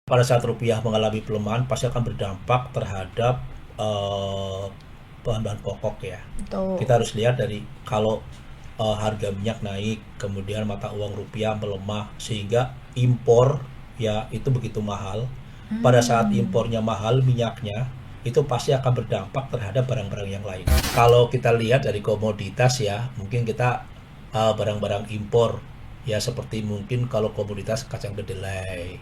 Pada saat rupiah mengalami pelemahan pasti akan berdampak terhadap eh, bahan-bahan pokok ya. Betul. Kita harus lihat dari kalau harga minyak naik, kemudian mata uang rupiah melemah sehingga impor ya itu begitu mahal. Pada saat Hmm. impornya mahal minyaknya itu pasti akan berdampak terhadap barang-barang yang lain. Kalau kita lihat dari komoditas ya, mungkin kita barang-barang impor ya seperti mungkin kalau komoditas kacang kedelai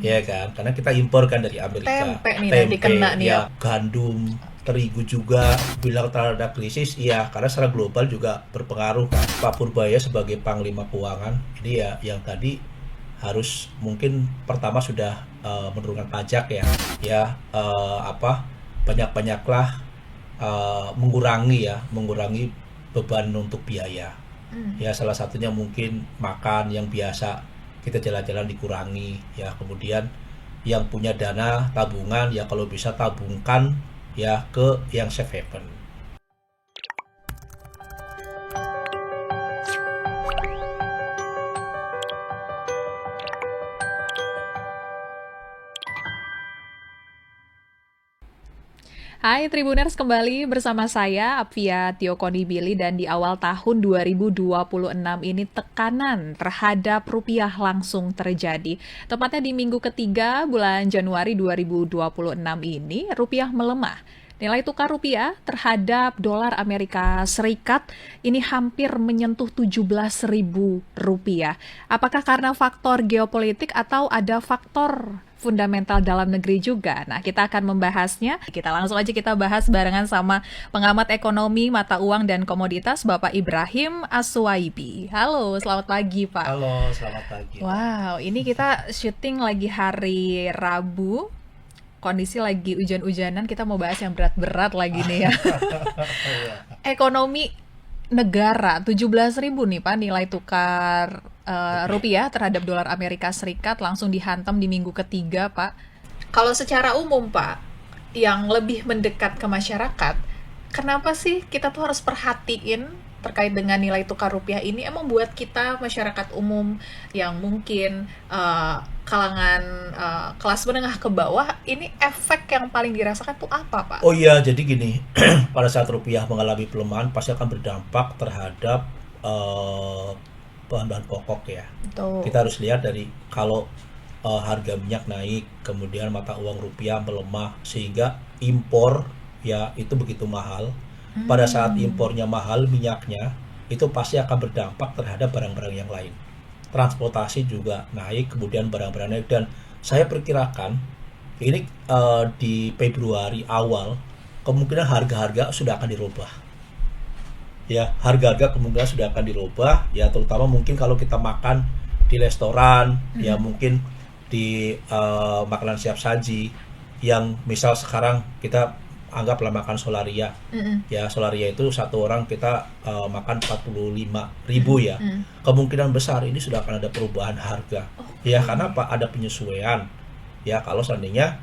ya kan karena kita impor kan dari Amerika, Tempe nih nanti kena tempe nih ya. ya, gandum, terigu juga bilang terhadap krisis iya karena secara global juga berpengaruh kan. Pak Purbaya sebagai panglima keuangan ini ya yang tadi harus mungkin pertama sudah menurunkan pajak ya apa banyak-banyaklah mengurangi beban untuk biaya. Hmm. Ya salah satunya mungkin makan yang biasa kita jalan-jalan dikurangi ya kemudian yang punya dana tabungan ya kalau bisa tabungkan ya ke yang safe haven. Hai Tribuners, kembali bersama saya Apvia Tiokonibili, dan di awal tahun 2026 ini tekanan terhadap rupiah langsung terjadi. Tepatnya di minggu ketiga bulan Januari 2026 ini rupiah melemah. Nilai tukar rupiah terhadap dolar Amerika Serikat ini hampir menyentuh 17.000 rupiah. Apakah karena faktor geopolitik atau ada faktor fundamental dalam negeri juga? Nah, kita akan membahasnya. Kita langsung aja kita bahas barengan sama pengamat ekonomi, mata uang, dan komoditas, Bapak Ibrahim Aswaibi. Halo, selamat pagi, Pak. Halo, selamat pagi Mbak. Wow, ini kita syuting lagi hari Rabu. Kondisi lagi hujan-hujanan, kita mau bahas yang berat-berat lagi nih ya. Ekonomi negara, 17.000 nih Pak nilai tukar Rupiah. rupiah terhadap dolar Amerika Serikat langsung dihantam di minggu ketiga, Pak. Kalau secara umum, Pak, yang lebih mendekat ke masyarakat, kenapa sih kita tuh harus perhatiin terkait dengan nilai tukar rupiah ini? Emang buat kita masyarakat umum yang mungkin kalangan kelas menengah ke bawah, ini efek yang paling dirasakan tuh apa, Pak? Oh iya jadi gini pada saat rupiah mengalami pelemahan pasti akan berdampak terhadap eh, bahan-bahan pokok ya. Betul. Kita harus lihat dari kalau harga minyak naik, kemudian mata uang rupiah melemah sehingga impor ya itu begitu mahal. Pada saat Hmm. impornya mahal minyaknya itu pasti akan berdampak terhadap barang-barang yang lain. Transportasi juga naik, kemudian barang-barang naik dan saya perkirakan ini di Februari awal kemungkinan harga-harga sudah akan dirubah ya harga-harga kemungkinan sudah akan dirubah ya terutama mungkin kalau kita makan di restoran ya Mm-mm. mungkin di makanan siap saji yang misal sekarang kita anggaplah makan solaria Mm-mm. ya solaria itu satu orang kita makan 45.000 Mm-mm. ya Mm. kemungkinan besar ini sudah akan ada perubahan harga ya Oke. karena apa ada penyesuaian ya kalau seandainya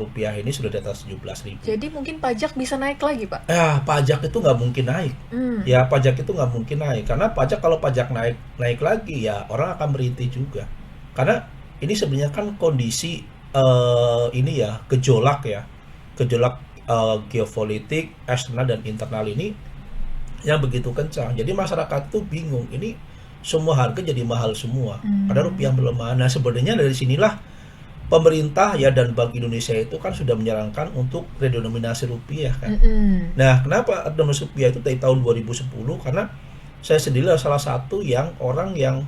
rupiah ini sudah di atas 17.000. Jadi mungkin pajak bisa naik lagi, Pak. Ya, pajak itu nggak mungkin naik. Hmm. Ya, pajak itu nggak mungkin naik. Karena pajak kalau pajak naik naik lagi ya orang akan merintih juga. Karena ini sebenarnya kan kondisi ini ya gejolak ya, gejolak geopolitik eksternal dan internal ini yang begitu kencang. Jadi masyarakat tuh bingung. Ini semua harga jadi mahal semua. Karena rupiah Hmm. melemah. Nah, sebenarnya dari sinilah pemerintah ya dan Bank Indonesia itu kan sudah menyarankan untuk redenominasi rupiah kan. Mm-mm. Nah, kenapa redenominasi rupiah itu dari tahun 2010? Karena saya sendiri adalah salah satu yang orang yang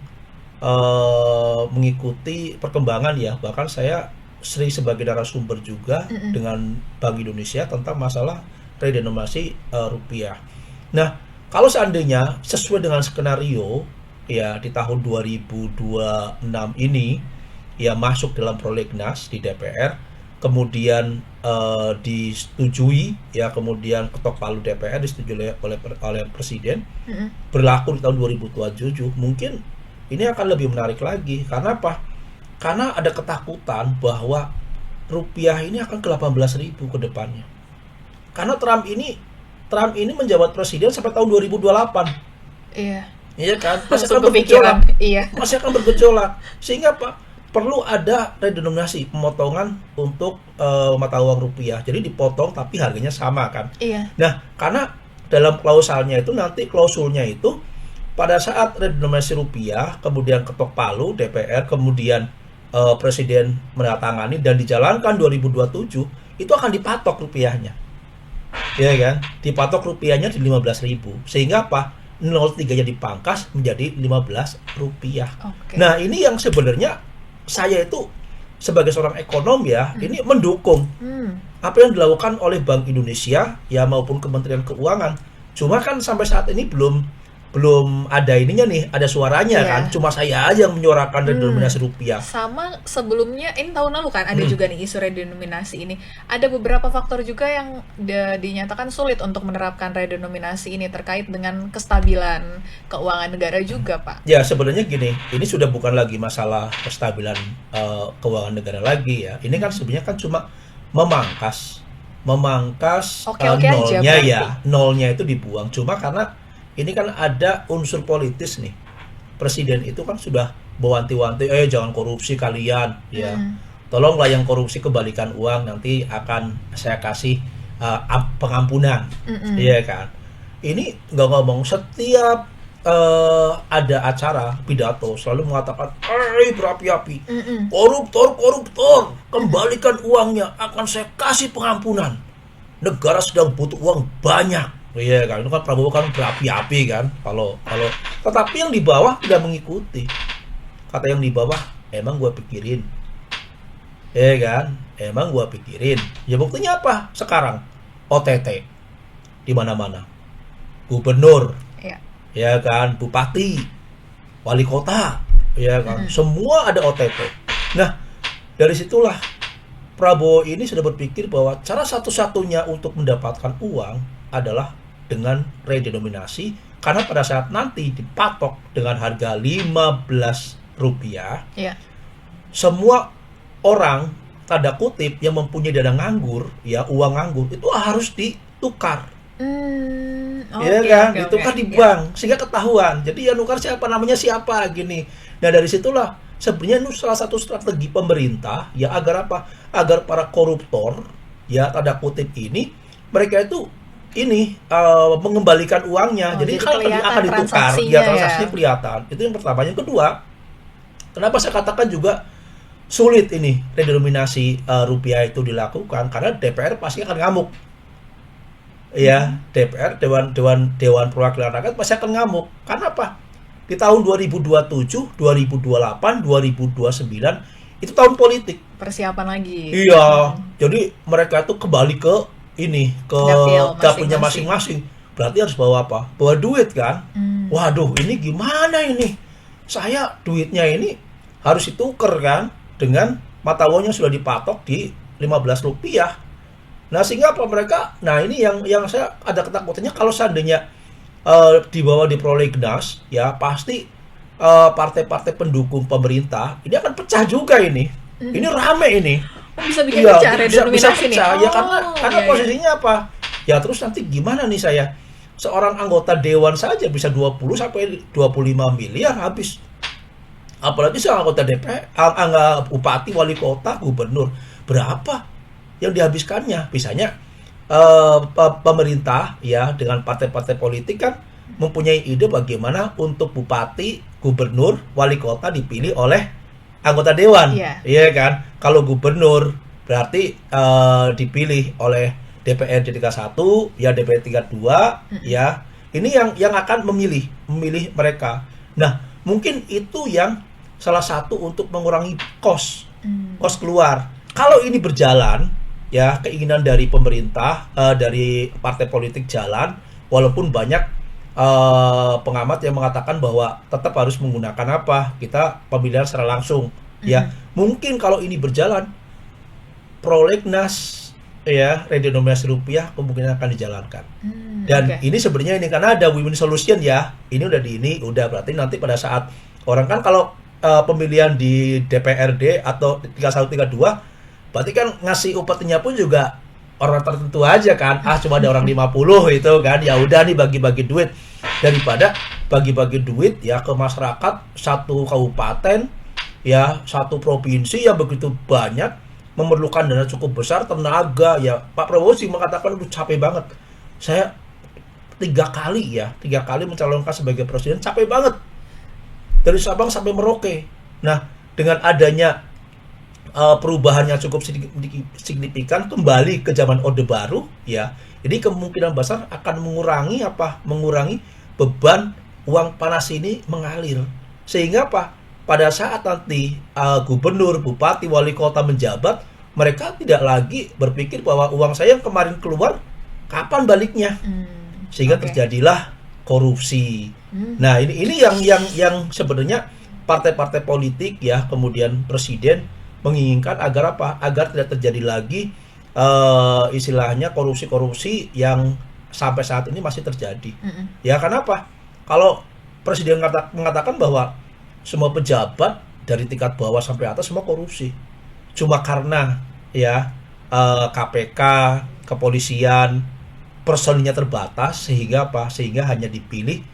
mengikuti perkembangan ya. Bahkan saya sering sebagai narasumber juga Mm-mm. dengan Bank Indonesia tentang masalah redenominasi rupiah. Nah, kalau seandainya sesuai dengan skenario ya di tahun 2026 ini ya masuk dalam prolegnas di DPR, kemudian disetujui ya kemudian ketok palu DPR disetujui oleh presiden Mm-mm. berlaku di tahun 2027 mungkin ini akan lebih menarik lagi karena apa? Karena ada ketakutan bahwa rupiah ini akan ke 18.000 ke depannya. Karena Trump ini menjabat presiden sampai tahun 2028. Iya. Iya kan? Masih Langsung akan bergejolak. kepikiran. Iya. Masih akan bergejolak. Sehingga apa? perlu ada redenominasi, pemotongan untuk mata uang rupiah. Jadi dipotong tapi harganya sama kan. Iya. Nah, karena dalam klausalnya itu nanti klausulnya itu pada saat redenominasi rupiah, kemudian ketok palu DPR, kemudian Presiden menandatangani dan dijalankan 2027, itu akan dipatok rupiahnya. Ya kan? Dipatok rupiahnya di 15.000. Sehingga apa? 0,3-nya dipangkas menjadi 15 rupiah. Oke. Nah, ini yang sebenarnya saya itu sebagai seorang ekonom ya, ini mendukung apa yang dilakukan oleh Bank Indonesia ya maupun Kementerian Keuangan. Cuma kan sampai saat ini belum ada ininya nih, ada suaranya Iya. kan. Cuma saya aja yang menyuarakan redenominasi rupiah. Sama sebelumnya, ini tahun lalu kan ada juga nih isu redenominasi ini. Ada beberapa faktor juga yang dinyatakan sulit untuk menerapkan redenominasi ini terkait dengan kestabilan keuangan negara juga, Pak. Ya sebenarnya gini, ini sudah bukan lagi masalah kestabilan keuangan negara lagi ya. Ini kan sebenarnya kan cuma memangkas Oke-oke aja nolnya berarti. ya, nolnya itu dibuang. Cuma karena ini kan ada unsur politis nih. Presiden itu kan sudah mewanti-wanti, jangan korupsi kalian ya. Tolonglah yang korupsi kembalikan uang, nanti akan saya kasih pengampunan. Iya kan. Ini nggak ngomong setiap ada acara pidato selalu mengatakan, berapi-api, koruptor, kembalikan uangnya, akan saya kasih pengampunan. Negara sedang butuh uang banyak. Iya kan, itu kan Prabowo kan berapi-api kan. Kalau tetapi yang di bawah tidak mengikuti. Kata yang di bawah, emang gue pikirin. Iya kan, emang gue pikirin. Ya buktinya apa? Sekarang OTT di mana-mana. Gubernur, Iya. ya kan, bupati, wali kota, ya kan, semua ada OTT. Nah, dari situlah Prabowo ini sudah berpikir bahwa cara satu-satunya untuk mendapatkan uang adalah dengan redenominasi, karena pada saat nanti dipatok dengan harga 15 rupiah, Iya. semua orang tanda kutip yang mempunyai dana nganggur, ya uang nganggur itu harus ditukar. Ya kan, ditukar di bank sehingga ketahuan. Jadi yang nukar siapa, namanya siapa gini. Nah dari situlah sebenarnya itu salah satu strategi pemerintah ya agar apa? Agar para koruptor ya tanda kutip ini mereka itu ini mengembalikan uangnya. Jadi kan akan ditukar, ya transaksinya kelihatan. Itu yang pertama. Yang kedua, kenapa saya katakan juga sulit ini redenominasi rupiah itu dilakukan, karena DPR pasti akan ngamuk. Ya, DPR Dewan Perwakilan Rakyat pasti akan ngamuk. Karena apa? Di tahun 2027, 2028, 2029 itu tahun politik. Persiapan lagi. Iya. Jadi mereka itu kembali ke dapurnya masing-masing. Berarti harus bawa apa? Bawa duit kan? Waduh, ini gimana ini? Saya duitnya ini harus ditukar kan dengan mata uangnya sudah dipatok di 15 rupiah. Nah, sehingga apa mereka? Nah, ini yang saya ada ketakutannya kalau seandainya dibawa di prolegnas, ya pasti partai-partai pendukung pemerintah ini akan pecah juga ini. Ini rame ini. Bisa bikin pecah redenominasi nih. Ya karena posisinya apa? Ya terus nanti gimana nih saya? Seorang anggota dewan saja bisa 20 sampai 25 miliar habis. Apalagi seorang anggota DPR, bupati, wali kota, gubernur. Berapa yang dihabiskannya? Misalnya pemerintah ya dengan partai-partai politik kan mempunyai ide bagaimana untuk bupati, gubernur, wali kota dipilih oleh anggota dewan. Iya kan? Kalau gubernur berarti dipilih oleh DPRD 31, ya DPRD 32, ya. Ini yang akan memilih mereka. Nah, mungkin itu yang salah satu untuk mengurangi kos keluar. Kalau ini berjalan, ya keinginan dari pemerintah, dari partai politik jalan, walaupun banyak pengamat yang mengatakan bahwa tetap harus menggunakan apa? Kita pemilihan secara langsung, ya. Mungkin kalau ini berjalan, prolegnas ya redenominasi rupiah kemungkinan akan dijalankan. Dan ini sebenarnya ini karena ada win-win solution ya. Ini udah berarti nanti pada saat orang kan kalau pemilihan di DPRD atau 31 32 berarti kan ngasih upetinya pun juga orang tertentu aja kan. Cuma ada orang 50 itu kan. Ya udah nih bagi-bagi duit, daripada bagi-bagi duit ya ke masyarakat satu kabupaten ya satu provinsi yang begitu banyak memerlukan dana cukup besar, tenaga. Ya Pak Prabowo sih mengatakan udah capek banget, saya tiga kali mencalonkan sebagai presiden, capek banget dari Sabang sampai Merauke. Nah, dengan adanya perubahan yang cukup signifikan kembali ke zaman Orde Baru, ya ini kemungkinan besar akan mengurangi beban uang panas ini mengalir, sehingga apa, pada saat nanti gubernur, bupati, wali kota menjabat, mereka tidak lagi berpikir bahwa uang saya yang kemarin keluar kapan baliknya, sehingga terjadilah korupsi. Nah, ini yang sebenarnya partai-partai politik, ya kemudian presiden menginginkan agar apa? Agar tidak terjadi lagi istilahnya korupsi-korupsi yang sampai saat ini masih terjadi. Ya, kenapa? Kalau presiden mengatakan bahwa semua pejabat dari tingkat bawah sampai atas semua korupsi, cuma karena ya KPK, kepolisian, personilnya terbatas, sehingga apa? Sehingga hanya dipilih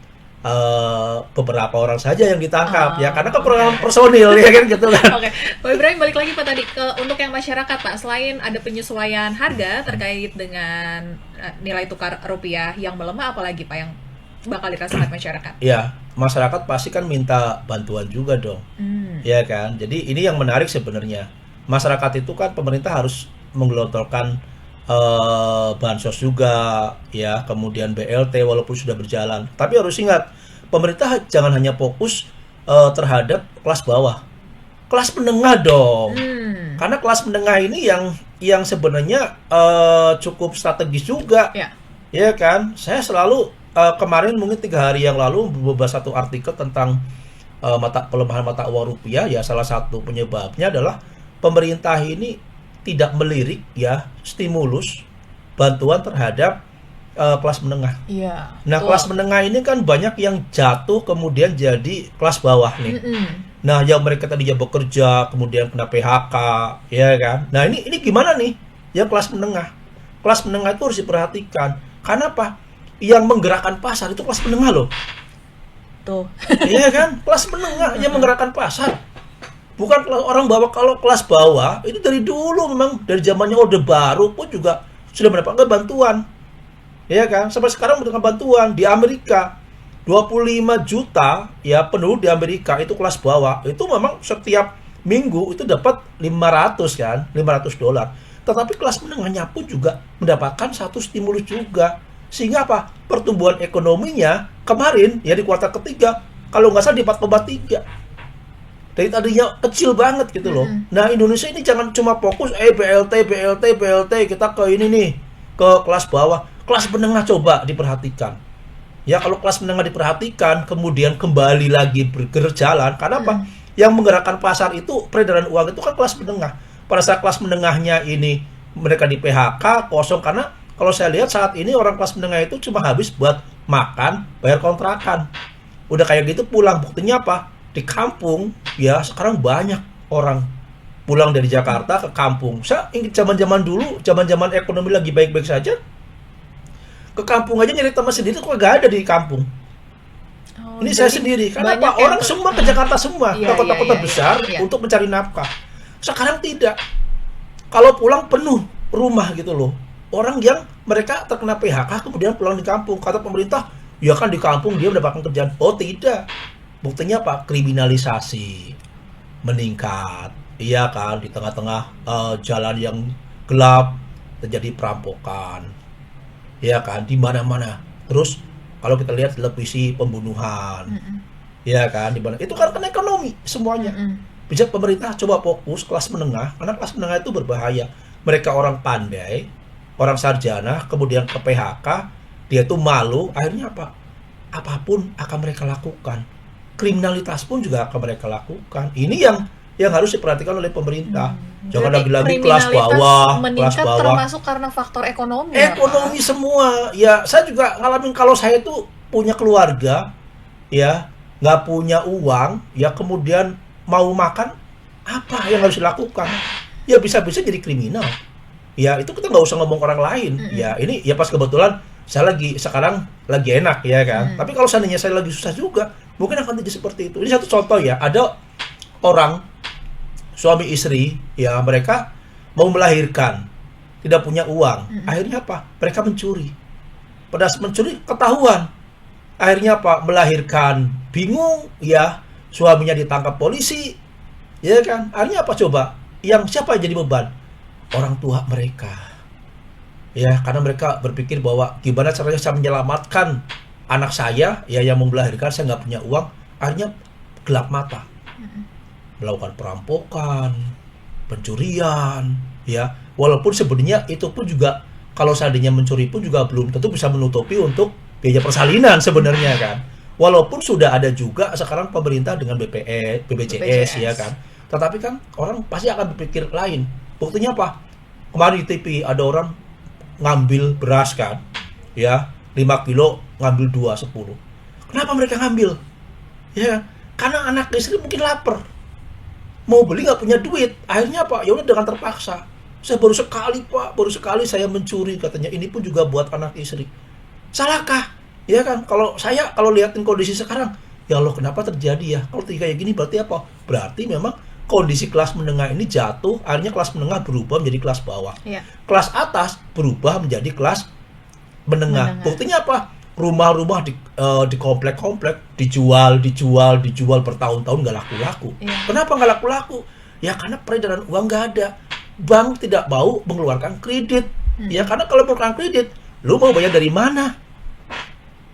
beberapa orang saja yang ditangkap, ya karena kekurangan personil, ya kan gitu kan. Oke, Pak Ibrahim, balik lagi Pak tadi untuk yang masyarakat Pak, selain ada penyesuaian harga terkait dengan nilai tukar rupiah yang melemah, apalagi Pak yang bakal dirasakan masyarakat? Ya, masyarakat pasti kan minta bantuan juga dong, ya kan. Jadi ini yang menarik sebenarnya, masyarakat itu kan pemerintah harus menggelontorkan bansos juga, ya kemudian BLT walaupun sudah berjalan. Tapi harus ingat, pemerintah jangan hanya fokus terhadap kelas bawah, kelas menengah dong. Karena kelas menengah ini yang sebenarnya cukup strategis juga, ya kan. Saya selalu kemarin mungkin 3 hari yang lalu membaca satu artikel tentang pelemahan mata uang rupiah. Ya salah satu penyebabnya adalah pemerintah ini tidak melirik ya stimulus bantuan terhadap kelas menengah. Nah, kelas menengah ini kan banyak yang jatuh kemudian jadi kelas bawah nih. Nah, yang mereka tadinya bekerja kemudian kena PHK, ya kan. Nah, ini gimana nih? Yang kelas menengah. Kelas menengah itu harus diperhatikan. Karena apa? Yang menggerakkan pasar itu kelas menengah loh. Tuh. Iya kan? Kelas menengah yang menggerakkan pasar. Bukan orang bawah. Kalau kelas bawah itu dari dulu memang dari zamannya Orde Baru pun juga sudah mendapatkan bantuan. Ya kan? Sampai sekarang mendapatkan bantuan. Di Amerika 25 juta ya penduduk di Amerika itu kelas bawah. Itu memang setiap minggu itu dapat 500 kan, $500. Tetapi kelas menengahnya pun juga mendapatkan satu stimulus juga. Sehingga apa? Pertumbuhan ekonominya kemarin ya di kuartal ketiga kalau nggak salah di 4,3. Dari tadinya kecil banget gitu loh. Nah, Indonesia ini jangan cuma fokus BLT kita ke ini nih, ke kelas bawah. Kelas menengah coba diperhatikan. Ya, kalau kelas menengah diperhatikan, kemudian kembali lagi berjalan. Karena apa? Yang menggerakkan pasar itu, peredaran uang itu kan kelas menengah. Pada saat kelas menengahnya ini mereka di PHK, kosong. Karena kalau saya lihat saat ini orang kelas menengah itu cuma habis buat makan, bayar kontrakan. Udah kayak gitu pulang. Buktinya apa? Di kampung ya sekarang banyak orang pulang dari Jakarta ke kampung. Saya ingat zaman-zaman dulu, zaman-zaman ekonomi lagi baik-baik saja, ke kampung aja nyari teman sendiri kok gak ada di kampung. Ini saya sendiri. Karena apa? Orang semua ke Jakarta semua, ke kota-kota besar untuk mencari nafkah. Sekarang tidak. Kalau pulang penuh rumah gitu loh. Orang yang mereka terkena PHK kemudian pulang di kampung. Kata pemerintah, ya kan di kampung dia mendapatkan kerjaan. Oh tidak. Buktinya apa? Kriminalisasi meningkat. Iya kan, di tengah-tengah jalan yang gelap terjadi perampokan. Iya kan, di mana-mana. Terus kalau kita lihat televisi pembunuhan. Iya kan, di mana? Itu kan ekonomi semuanya. Bisa pemerintah coba fokus kelas menengah, karena kelas menengah itu berbahaya. Mereka orang pandai, orang sarjana, kemudian ke PHK, dia tuh malu, akhirnya apa? Apapun akan mereka lakukan. Kriminalitas pun juga akan mereka lakukan. Ini yang harus diperhatikan oleh pemerintah. Jangan lagi-lagi kelas bawah, meningkat termasuk karena faktor ekonomi. Ekonomi semua. Ya, saya juga ngalamin kalau saya itu punya keluarga, ya, nggak punya uang, ya kemudian mau makan, apa yang harus dilakukan? Ya bisa-bisa jadi kriminal. Ya itu kita nggak usah ngomong orang lain. Ya ini ya pas kebetulan saya sekarang lagi enak ya kan. Tapi kalau seandainya saya lagi susah juga, mungkin akan jadi seperti itu. Ini satu contoh ya, ada orang suami istri ya, mereka mau melahirkan, tidak punya uang. Akhirnya apa? Mereka mencuri. Pada saat mencuri ketahuan. Akhirnya apa? Melahirkan bingung ya, suaminya ditangkap polisi. Ya kan? Akhirnya apa coba? Yang siapa yang jadi beban? Orang tua mereka. Ya, karena mereka berpikir bahwa gimana caranya saya menyelamatkan anak saya ya yang mau melahirkan, saya nggak punya uang. Akhirnya gelap mata, melakukan perampokan, pencurian, ya. Walaupun sebenarnya itu pun juga, kalau seandainya mencuri pun juga belum tentu bisa menutupi untuk biaya persalinan sebenarnya kan. Walaupun sudah ada juga sekarang pemerintah dengan BPJS ya kan. Tetapi kan orang pasti akan berpikir lain. Buktinya apa? Kemarin di TV ada orang ngambil beras kan, ya 5 kilo ngambil 2,10. Kenapa mereka ngambil? Ya, karena anak istri mungkin lapar, mau beli nggak punya duit. Akhirnya apa? Ya udah dengan terpaksa. Saya baru sekali pak, baru sekali saya mencuri katanya. Ini pun juga buat anak istri. Salahkah? Ya kan? Kalau saya kalau lihatin kondisi sekarang, ya Allah kenapa terjadi ya? Kalau kayak gini berarti apa? Berarti memang kondisi kelas menengah ini jatuh. Akhirnya kelas menengah berubah menjadi kelas bawah. Iya. Kelas atas berubah menjadi kelas menengah. Buktinya apa? Rumah-rumah di komplek-komplek dijual bertahun-tahun nggak laku-laku. Iya. Kenapa nggak laku-laku? Ya karena peredaran uang nggak ada. Bank tidak mau mengeluarkan kredit. Ya karena kalau mengeluarkan kredit, lu mau bayar dari mana?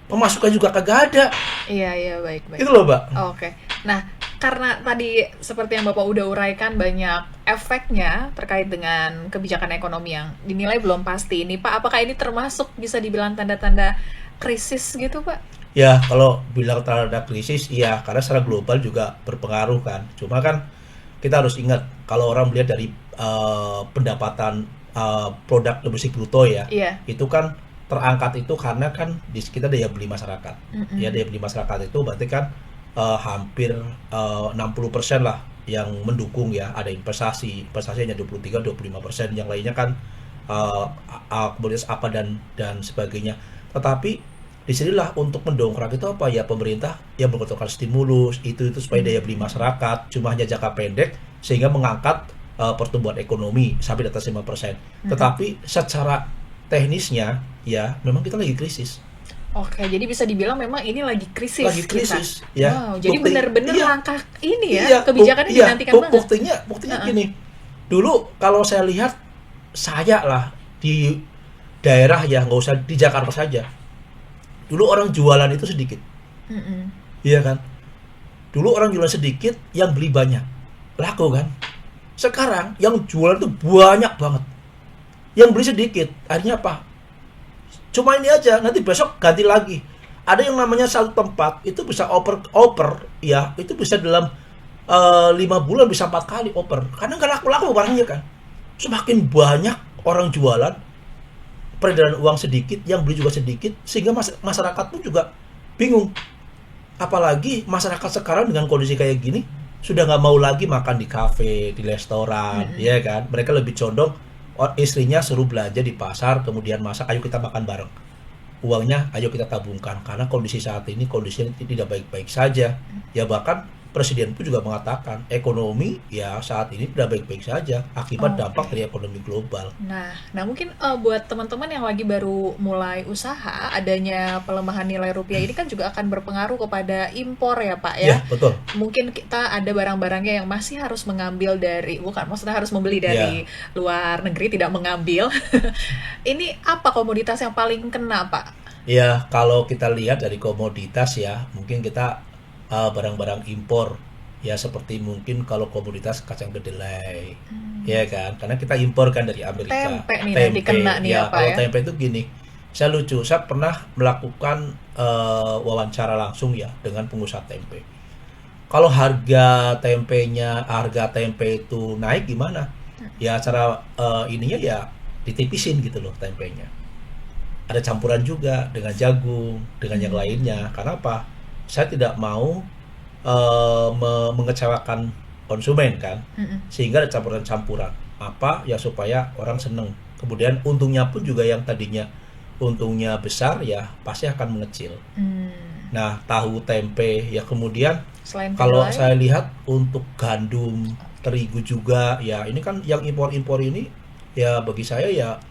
Pemasukan juga kagak ada. Iya, baik. Itu loh, Mbak. Oke. Nah, karena tadi seperti yang Bapak udah uraikan banyak efeknya terkait dengan kebijakan ekonomi yang dinilai belum pasti ini, Pak, apakah ini termasuk bisa dibilang tanda-tanda krisis gitu, Pak? Ya, kalau bilang terhadap krisis, iya, karena secara global juga berpengaruh kan. Cuma kan kita harus ingat, kalau orang melihat dari pendapatan produk domestik bruto ya, Iya. itu kan terangkat itu karena kan di kita daya beli masyarakat. Ya, daya beli masyarakat itu berarti kan hampir 60% lah yang mendukung ya, ada investasi hanya 23-25%, yang lainnya kan komoditas apa dan sebagainya. Tetapi disinilah untuk mendongkrak itu apa ya, pemerintah yang mengeluarkan stimulus itu supaya daya beli masyarakat cuma hanya jangka pendek sehingga mengangkat pertumbuhan ekonomi sampai di atas 5%. Tetapi secara teknisnya ya memang kita lagi krisis. Oke, jadi bisa dibilang memang ini lagi krisis. Ya. Wow, jadi benar-benar langkah ini ya, iya, kebijakannya dinantikan banget. Buktinya gini. Dulu kalau saya lihat, saya lah di daerah ya, nggak usah di Jakarta saja. Dulu orang jualan itu sedikit. Iya kan? Dulu orang jualan sedikit, yang beli banyak. Laku kan? Sekarang yang jualan itu banyak banget. Yang beli sedikit. Akhirnya apa? Cuma ini aja, nanti besok ganti lagi. Ada yang namanya satu tempat itu bisa oper ya, itu bisa dalam 5 bulan bisa 4 kali oper. Karena nggak laku-laku barangnya kan. Semakin banyak orang jualan, peredaran uang sedikit, yang beli juga sedikit, sehingga masyarakat pun juga bingung. Apalagi masyarakat sekarang dengan kondisi kayak gini sudah nggak mau lagi makan di kafe, di restoran, ya kan? Mereka lebih condong istrinya suruh belanja di pasar, kemudian masak, ayo kita makan bareng. Uangnya ayo kita tabungkan, karena kondisi saat ini kondisinya tidak baik-baik saja. Ya bahkan Presiden pun juga mengatakan ekonomi ya saat ini tidak baik-baik saja akibat dampak dari ekonomi global. Nah mungkin buat teman-teman yang lagi baru mulai usaha, adanya pelemahan nilai rupiah ini kan juga akan berpengaruh kepada impor ya Pak ya. Ya, betul. Mungkin kita ada barang-barangnya yang masih harus mengambil dari, maksudnya harus membeli dari luar negeri, tidak mengambil. Ini apa komoditas yang paling kena Pak? Ya, kalau kita lihat dari komoditas ya, mungkin kita barang-barang impor ya, seperti mungkin kalau komoditas kacang kedelai, ya kan, karena kita impor kan dari Amerika. Tempe kena nih ya, apa kalau ya? tempe itu gini, saya pernah melakukan wawancara langsung ya dengan pengusaha tempe. Kalau harga tempe itu naik gimana? Ya cara ininya ya ditipisin gitu loh tempenya. Ada campuran juga dengan jagung, dengan yang lainnya. Karena apa? Saya tidak mau mengecewakan konsumen kan, sehingga ada campuran-campuran apa ya supaya orang seneng. Kemudian untungnya pun juga yang tadinya untungnya besar ya pasti akan mengecil. Nah, tahu tempe ya, kemudian selain kalau kedelai, saya lihat untuk gandum terigu juga. Ya ini kan yang impor-impor ini ya bagi saya ya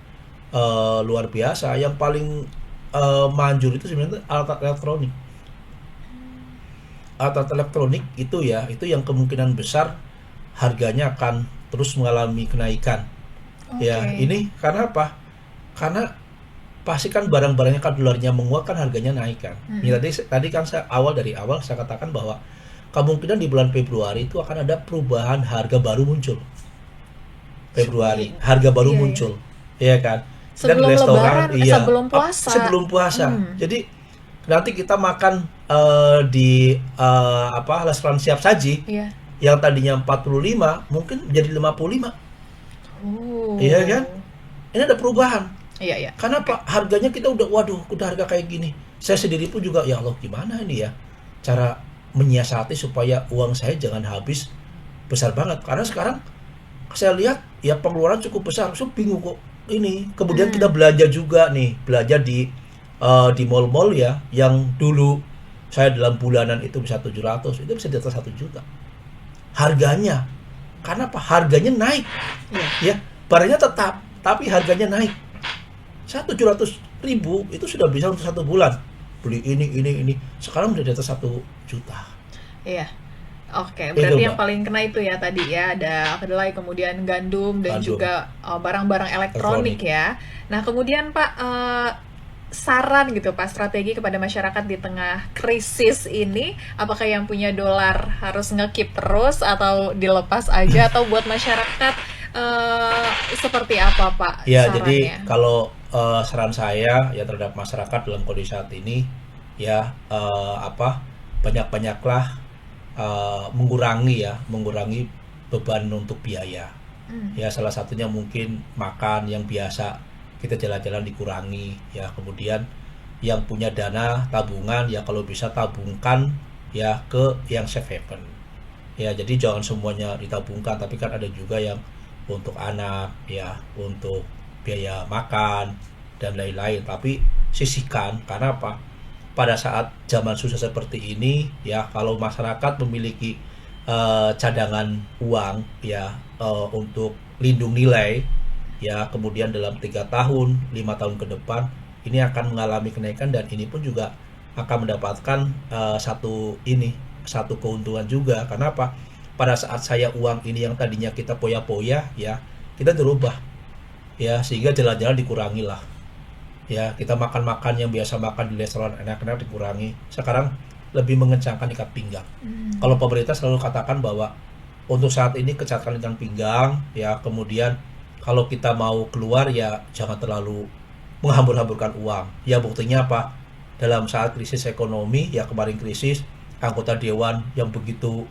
luar biasa. Yang paling manjur itu sebenarnya alat elektronik. Alat elektronik itu ya, itu yang kemungkinan besar harganya akan terus mengalami kenaikan. Ya, Oke. ini karena apa? Karena pasti kan barang-barangnya kan dolarnya menguat kan harganya naik kan. Ini Mm-mm. tadi kan saya dari awal saya katakan bahwa kemungkinan di bulan Februari itu akan ada perubahan harga baru muncul. Februari harga baru Iya ya. muncul, ya kan? Kita di Sebelum restoran, Lebaran, iya, sebelum puasa. sebelum puasa. Hmm. Jadi nanti kita makan di apa restoran siap saji Iya. yang tadinya 45 mungkin jadi 55, iya Oh. kan? Ini ada perubahan. Iya ya. Karena apa? Harganya kita udah waduh, udah harga kayak gini. Saya sendiri pun juga ya Allah gimana ini ya cara menyiasati supaya uang saya jangan habis besar banget. Karena sekarang saya lihat ya pengeluaran cukup besar. Saya bingung kok ini. Kemudian kita belanja juga nih, belanja di mall-mall ya yang dulu saya dalam bulanan itu bisa 700, itu bisa di atas 1 juta. Harganya. Karena apa? Harganya naik. Iya. Ya, barangnya tetap, tapi harganya naik. Saya 700.000 itu sudah bisa untuk 1 bulan beli ini. Sekarang udah di atas 1 juta. Iya. Oke, Itu berarti mbak, yang paling kena itu ya tadi ya, ada kedelai, kemudian gandum, dan Bandung juga barang-barang elektronik elektronik. ya. Nah, kemudian Pak, saran gitu Pak, strategi kepada masyarakat di tengah krisis ini, apakah yang punya dolar harus ngekip terus atau dilepas aja, atau buat masyarakat seperti apa Pak Ya, jadi sarannya? kalau saran saya ya terhadap masyarakat dalam kondisi saat ini ya apa banyak-banyaklah mengurangi beban untuk biaya. Hmm. Ya salah satunya mungkin makan yang biasa kita jalan-jalan dikurangi ya. Kemudian yang punya dana tabungan ya kalau bisa tabungkan ya ke yang safe haven. Ya jadi jangan semuanya ditabungkan tapi kan ada juga yang untuk anak ya, untuk biaya makan dan lain-lain. Tapi sisihkan karena apa? Pada saat zaman susah seperti ini ya kalau masyarakat memiliki cadangan uang ya untuk lindung nilai ya kemudian dalam 3 tahun 5 tahun ke depan ini akan mengalami kenaikan dan ini pun juga akan mendapatkan satu keuntungan juga. Karena apa? Pada saat saya uang ini yang tadinya kita poya-poya ya kita dirubah ya sehingga jalan-jalan dikurangi lah ya, kita makan-makan yang biasa makan di restoran enak-enak dikurangi. Sekarang lebih mengencangkan ikat pinggang. Hmm. Kalau pemerintah selalu katakan bahwa untuk saat ini kencangkan ikat pinggang ya, kemudian kalau kita mau keluar ya jangan terlalu menghambur-hamburkan uang. Ya buktinya apa? Dalam saat krisis ekonomi ya kemarin krisis, anggota dewan yang begitu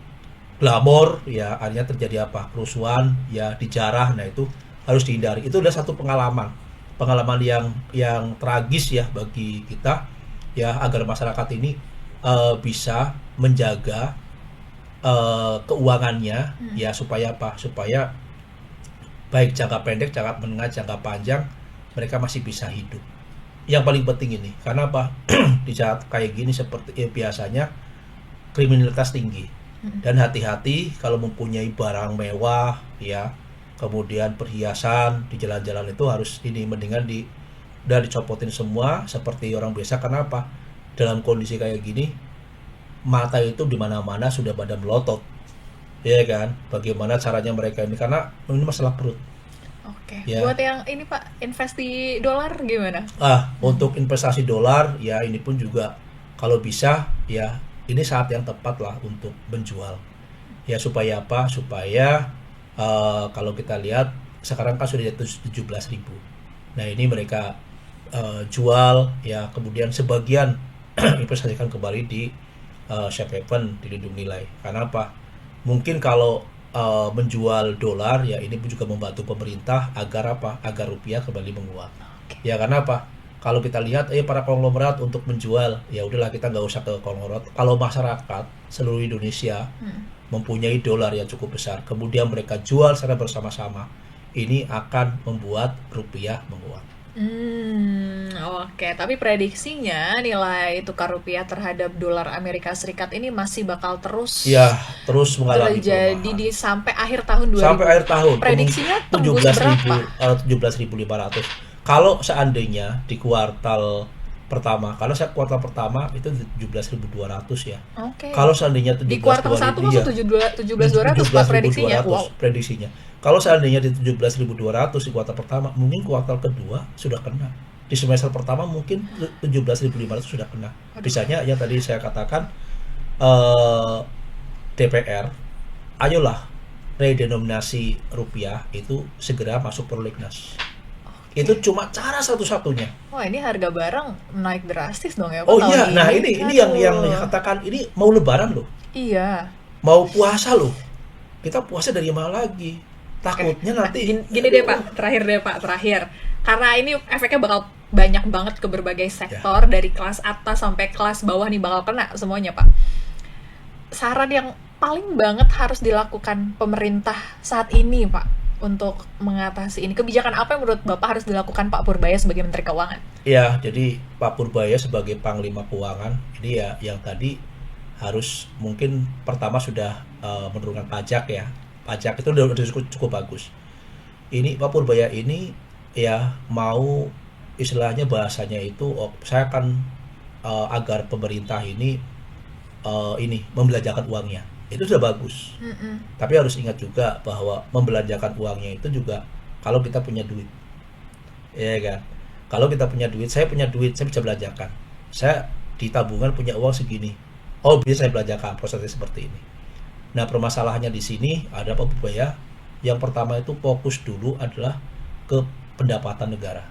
glamor ya akhirnya terjadi apa? Kerusuhan ya, dijarah. Nah itu harus dihindari. Itu adalah satu pengalaman yang tragis ya bagi kita ya, agar masyarakat ini bisa menjaga keuangannya Hmm. ya supaya apa? Supaya baik jangka pendek, jangka menengah, jangka panjang mereka masih bisa hidup. Yang paling penting ini, karena apa? Di saat kayak gini seperti biasanya kriminalitas tinggi Hmm. dan hati-hati kalau mempunyai barang mewah ya, kemudian perhiasan di jalan-jalan itu harus ini mendingan udah dicopotin semua seperti orang biasa. Karena apa? Dalam kondisi kayak gini mata itu di mana-mana sudah pada melotot, ya kan? Bagaimana caranya mereka ini? Karena ini masalah perut, Oke, ya. buat yang ini Pak, investi dolar gimana? Untuk investasi dolar ya ini pun juga kalau bisa ya ini saat yang tepat lah untuk menjual. Ya supaya apa? Supaya kalau kita lihat sekarang kan sudah 17.000. Nah ini mereka jual ya, kemudian sebagian investasikan kembali di safe haven, di lindung nilai. Karena apa? Mungkin kalau menjual dolar ya ini pun juga membantu pemerintah agar apa? Agar rupiah kembali menguat. Oke. Ya karena apa? Kalau kita lihat para konglomerat untuk menjual ya udahlah kita nggak usah ke konglomerat. Kalau masyarakat seluruh Indonesia Hmm. mempunyai dolar yang cukup besar, kemudian mereka jual secara bersama-sama, ini akan membuat rupiah menguat. Oke. Tapi prediksinya nilai tukar rupiah terhadap dolar Amerika Serikat ini masih bakal terus Ya, terus mengalami terjadi pelemahan. di sampai akhir tahun Sampai 2000. akhir tahun, Prediksinya tujuh tembus belas berapa? ribu 17.500. Kalau seandainya di kuartal pertama, karena saya kuartal pertama itu 17.200 ya. Oke. Kalau seandainya Di kuartal 1 17.200, masuk iya, 17.200 Pak prediksinya. Wow. prediksinya. Kalau seandainya di 17.200 di kuartal pertama, mungkin kuartal kedua sudah kena. Di semester pertama mungkin 17.500 sudah kena. Aduh. Misalnya yang tadi saya katakan, eh, DPR, ayolah redenominasi rupiah itu segera masuk prolegnas. Itu cuma cara satu-satunya. Wah, ini harga barang naik drastis dong ya Pak Oh tahun iya, nah ini. ini yang Aduh. dikatakan ini mau lebaran loh, Iya. mau puasa loh. Kita puasa dari mana lagi? Oke. Takutnya Nah, nanti gini deh Pak, terakhir. Karena ini efeknya bakal banyak banget ke berbagai sektor, dari kelas atas sampai kelas bawah nih bakal kena semuanya Pak. Saran yang paling banget harus dilakukan pemerintah saat ini Pak untuk mengatasi ini. Kebijakan apa yang menurut Bapak harus dilakukan Pak Purbaya sebagai Menteri Keuangan? ya, jadi Pak Purbaya sebagai Panglima Keuangan ini ya yang tadi harus mungkin pertama sudah menurunkan pajak ya. Pajak itu udah cukup bagus. Ini Pak Purbaya ini ya mau istilahnya bahasanya itu saya akan agar pemerintah ini membelanjakan uangnya. Itu sudah bagus. Tapi harus ingat juga bahwa membelanjakan uangnya itu juga kalau kita punya duit. Ya kan? Kalau kita punya duit, saya punya duit, saya bisa belanjakan. Saya di tabungan punya uang segini. Oh, bisa saya belanjakan, prosesnya seperti ini. Nah, permasalahannya di sini ada Pak Purbaya. Yang pertama itu fokus dulu adalah ke pendapatan negara.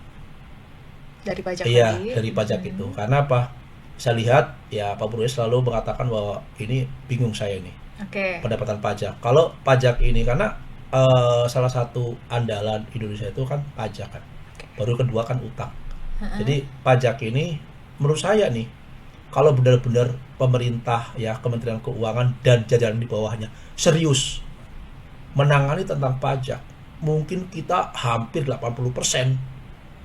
Dari pajak Iya, tadi. dari pajak itu. Karena apa? Saya lihat ya Pak Purbaya selalu mengatakan bahwa ini bingung saya ini Oke. pendapatan pajak. Kalau pajak ini karena salah satu andalan Indonesia itu kan pajak kan. Baru kedua kan utang. Jadi pajak ini menurut saya nih kalau benar-benar pemerintah ya Kementerian Keuangan dan jajaran di bawahnya serius menangani tentang pajak, mungkin kita hampir 80%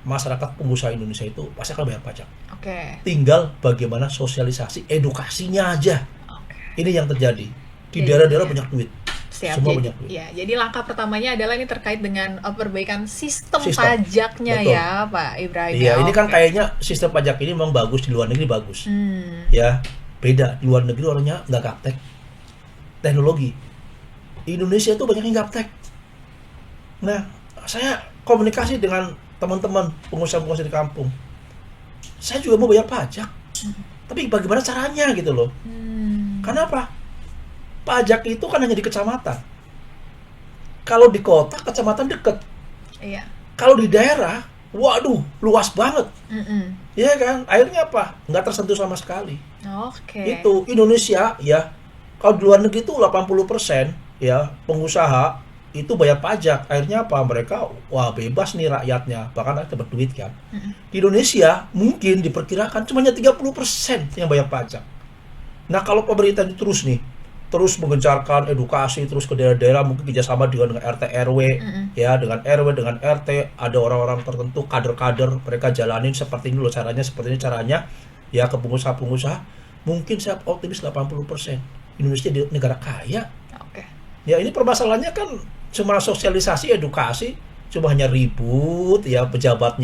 masyarakat pengusaha Indonesia itu pasti akan bayar pajak. Oke. Tinggal bagaimana sosialisasi edukasinya aja. Oke. Ini yang terjadi. Di Jadi, daerah-daerah ya. banyak duit. Siap. Semua Jadi, banyak duit. ya, jadi langkah pertamanya adalah ini terkait dengan perbaikan sistem Sistem. pajaknya Betul. ya, Pak Ibrahim. Iya, ini kan Oke. kayaknya sistem pajak ini memang bagus di luar negeri bagus. Ya, beda di luar negeri orangnya nggak gaptek teknologi. Di Indonesia itu banyak yang gaptek. Nah, saya komunikasi dengan teman-teman pengusaha-pengusaha di kampung. Saya juga mau bayar pajak, tapi bagaimana caranya gitu loh? Karena apa? Pajak itu kan hanya di kecamatan. Kalau di kota, kecamatan deket. Iya. Kalau di daerah, waduh, luas banget. Mm-mm. Iya kan? Akhirnya apa? Nggak tersentuh sama sekali. Oke. Itu Indonesia ya. Kalau di luar negeri itu 80% ya pengusaha itu bayar pajak. Akhirnya apa? Mereka wah bebas nih rakyatnya. Bahkan ada dapat duit kan. Di Indonesia mungkin diperkirakan cuma 30% yang bayar pajak. Nah, kalau pemerintah ini terus menggencarkan edukasi terus ke daerah-daerah mungkin kerjasama dengan RT RW ya dengan RW dengan RT ada orang-orang tertentu kader-kader mereka jalanin seperti ini loh caranya seperti ini caranya ya ke pengusaha-pengusaha mungkin saya optimis 80% Indonesia di negara kaya Oke. ya ini permasalahannya kan cuma sosialisasi edukasi cuma hanya ribut ya pejabat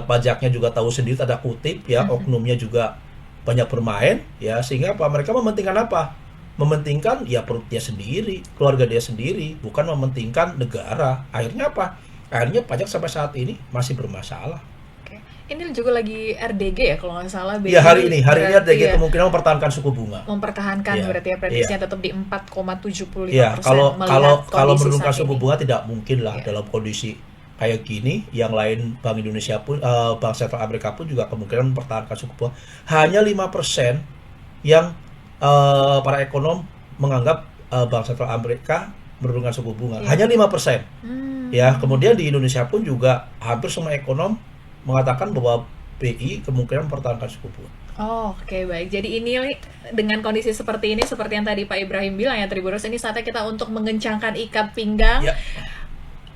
pajaknya juga tahu sendiri tanda kutip ya oknumnya juga banyak bermain ya sehingga apa mereka mementingkan apa mementingkan ya perut dia sendiri, keluarga dia sendiri, bukan mementingkan negara. Akhirnya apa? Akhirnya pajak sampai saat ini masih bermasalah. Oke. Ini juga lagi RDG ya kalau nggak salah. Ya hari ini berarti RDG ya, kemungkinan mempertahankan suku bunga. mempertahankan Iya. berarti ya prediksinya tetap di 4,75%. Ya kalau melihat kalau kondisi menurunkan saat suku ini. bunga tidak mungkin lah Iya. dalam kondisi kayak gini. Yang lain Bank Indonesia pun, Bank Sentral Amerika pun juga kemungkinan mempertahankan suku bunga. Hanya 5% yang para ekonom menganggap Bank Sentral Amerika menurunkan suku bunga. Iya. Hanya 5%. Ya, Hmm. kemudian di Indonesia pun juga hampir semua ekonom mengatakan bahwa BI kemungkinan mempertahankan suku bunga. Oh, oke baik. Jadi ini dengan kondisi seperti ini, seperti yang tadi Pak Ibrahim bilang ya, Tribuners, ini saatnya kita untuk mengencangkan ikat pinggang, Ya,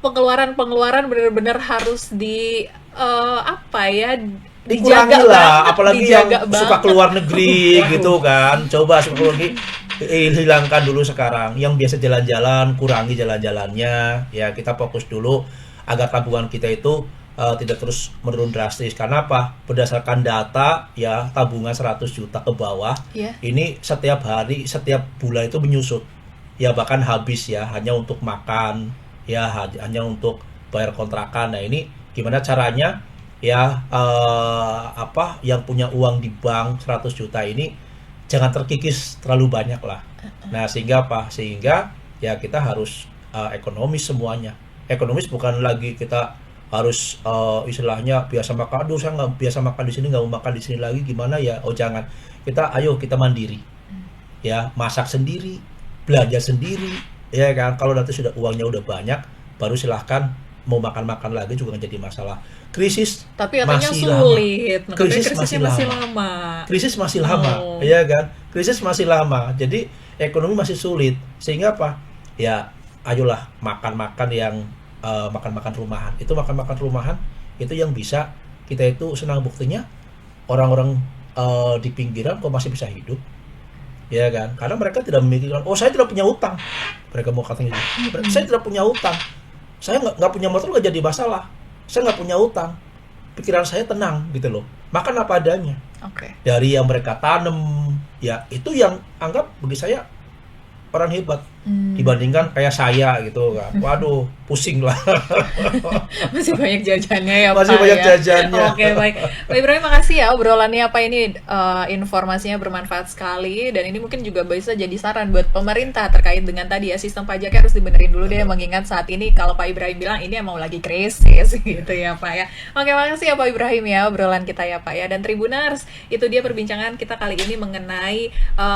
pengeluaran-pengeluaran benar-benar harus apa ya, dikurangi dijaga lah, banget, apalagi yang dijaga suka banget. keluar negeri gitu kan, coba suka keluar negeri, hilangkan dulu sekarang. Yang biasa jalan-jalan, kurangi jalan-jalannya, ya kita fokus dulu agar tabungan kita itu tidak terus menurun drastis. Karena apa? Berdasarkan data ya, tabungan 100 juta ke bawah Ya. ini setiap hari, setiap bulan itu menyusut, ya bahkan habis ya, hanya untuk makan, ya hanya untuk bayar kontrakan. Nah ini gimana caranya ya, apa, yang punya uang di bank 100 juta ini jangan terkikis terlalu banyak lah. Nah sehingga apa? Sehingga ya kita harus ekonomis semuanya. Ekonomis bukan lagi kita harus istilahnya biasa makan, aduh saya nggak biasa makan di sini, nggak mau makan di sini lagi, gimana ya? Oh jangan, ayo kita mandiri, ya masak sendiri, belanja sendiri, ya kan. Kalau nanti sudah uangnya udah banyak, baru silahkan mau makan-makan lagi juga nggak jadi masalah. Krisis Tapi katanya masih lama, sulit. Nah, katanya krisis krisisnya masih masih lama, lama. krisis masih lama, Oh. ya kan. Krisis masih lama, jadi ekonomi masih sulit. Sehingga apa? Ya ayolah makan-makan yang makan-makan rumahan. Itu makan-makan rumahan itu yang bisa kita itu senang, buktinya orang-orang di pinggiran kok masih bisa hidup, ya kan? Karena mereka tidak memikirkan, oh saya tidak punya utang. Mereka mau katanya gitu. Saya tidak punya utang. Saya nggak punya motor, nggak jadi masalah. Saya nggak punya utang. Pikiran saya tenang gitu loh. Makan apa adanya. Oke. Dari yang mereka tanam, ya itu yang anggap bagi saya orang hebat. Dibandingkan kayak saya gitu kan. Waduh, pusing lah. Masih banyak jajannya ya Masih Pak banyak ya. jajannya. Oke, baik. Pak Ibrahim, makasih ya obrolannya Pak, ini informasinya bermanfaat sekali, dan ini mungkin juga bisa jadi saran buat pemerintah terkait dengan tadi ya, sistem pajaknya harus dibenerin dulu deh, mengingat saat ini kalau Pak Ibrahim bilang ini emang lagi krisis gitu ya Pak ya. Oke, makasih ya Pak Ibrahim ya obrolan kita ya Pak ya. Dan Tribuners, itu dia perbincangan kita kali ini mengenai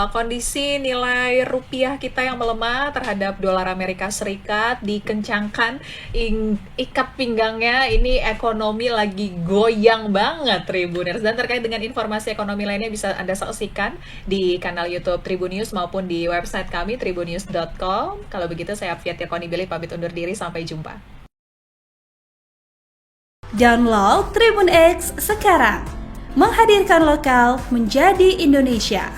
kondisi nilai rupiah kita yang melemah terhadap dolar Amerika Serikat, dikencangkan ikat pinggangnya, ini ekonomi lagi goyang banget Tribuners. Dan terkait dengan informasi ekonomi lainnya bisa Anda saksikan di kanal YouTube Tribun News maupun di website kami tribunnews.com. Kalau begitu saya Fiat Yakoni Billy pamit undur diri, sampai jumpa. Download Tribun X sekarang, menghadirkan lokal menjadi Indonesia.